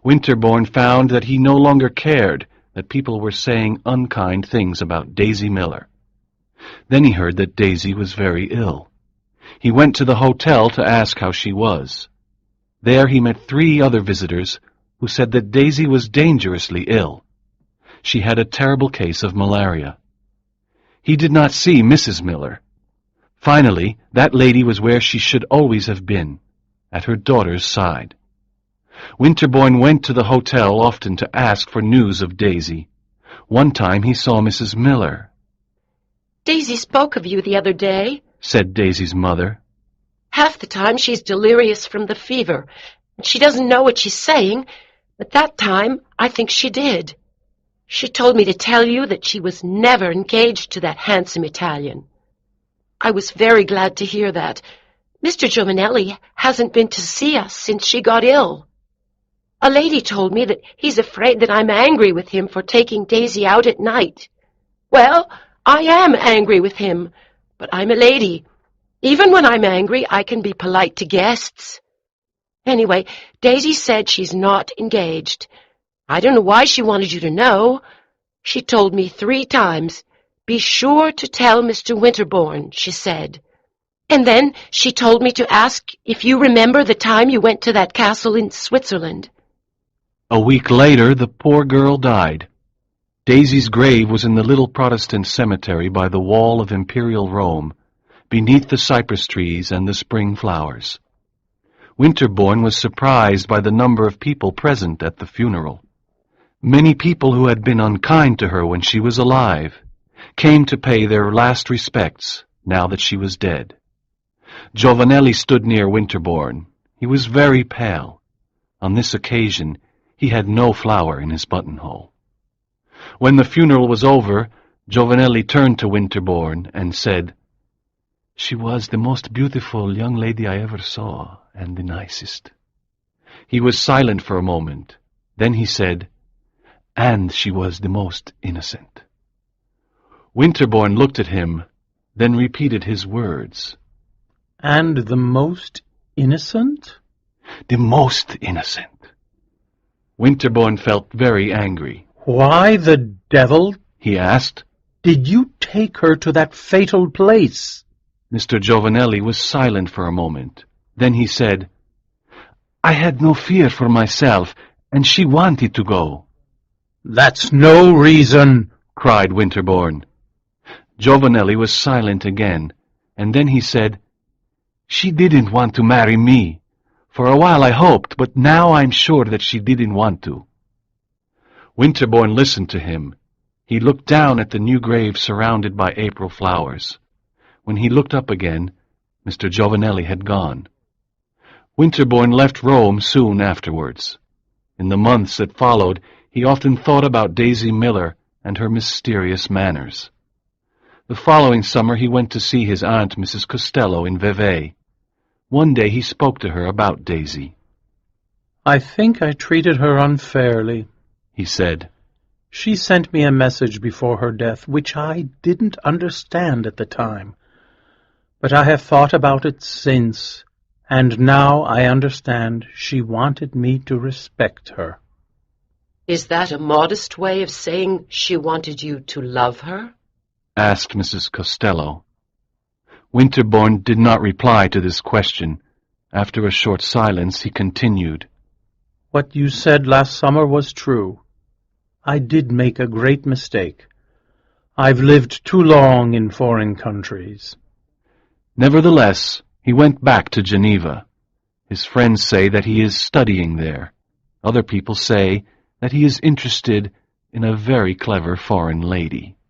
Winterbourne found that he no longer cared that people were saying unkind things about Daisy Miller. Then he heard that Daisy was very ill. He went to the hotel to ask how she was. There he met 3 other visitors who said that Daisy was dangerously ill. She had a terrible case of malaria. He did not see Mrs. Miller. Finally, that lady was where she should always have been, at her daughter's side. Winterbourne went to the hotel often to ask for news of Daisy. One time he saw Mrs. Miller. "Daisy spoke of you the other day," said Daisy's mother. "Half the time she's delirious from the fever, and she doesn't know what she's saying, but that time I think she did. She told me to tell you that she was never engaged to that handsome Italian." I was very glad to hear that. Mr. Jovanelli hasn't been to see us since she got ill. A lady told me that he's afraid that I'm angry with him for taking Daisy out at night. Well, I am angry with him, but I'm a lady. Even when I'm angry, I can be polite to guests. Anyway, Daisy said she's not engaged. I don't know why she wanted you to know. She told me 3 times, "Be sure to tell Mr. Winterbourne," she said. And then she told me to ask if you remember the time you went to that castle in Switzerland. A week later, the poor girl died. Daisy's grave was in the little Protestant cemetery by the wall of Imperial Rome, beneath the cypress trees and the spring flowers. Winterbourne was surprised by the number of people present at the funeral. Many people who had been unkind to her when she was alive came to pay their last respects now that she was dead. Jovanelli stood near Winterbourne. He was very pale. On this occasion, he had no flower in his buttonhole. When the funeral was over, Jovanelli turned to Winterbourne and said, "She was the most beautiful young lady I ever saw, and the nicest." He was silent for a moment. Then he said, "And she was the most innocent." Winterbourne looked at him, then repeated his words. "And the most innocent?" "The most innocent." Winterbourne felt very angry. "Why the devil," he asked, "did you take her to that fatal place?" Mr. Jovanelli was silent for a moment. Then he said, "I had no fear for myself, and she wanted to go." "That's no reason," cried Winterbourne. Jovanelli was silent again, and then he said, "She didn't want to marry me. For a while I hoped, but now I'm sure that she didn't want to." Winterbourne listened to him. He looked down at the new grave surrounded by April flowers. When he looked up again, Mr. Jovanelli had gone. Winterbourne left Rome soon afterwards. In the months that followed, he often thought about Daisy Miller and her mysterious manners. The following summer he went to see his aunt, Mrs. Costello, in Vevey. One day he spoke to her about Daisy. "I think I treated her unfairly," he said. "She sent me a message before her death, which I didn't understand at the time. But I have thought about it since, and now I understand she wanted me to respect her." Is that a modest way of saying she wanted you to love her? asked Mrs. Costello. Winterbourne did not reply to this question. After a short silence, he continued, "What you said last summer was true. I did make a great mistake. I've lived too long in foreign countries." Nevertheless, he went back to Geneva. His friends say that he is studying there. Other people say that he is interested in a very clever foreign lady.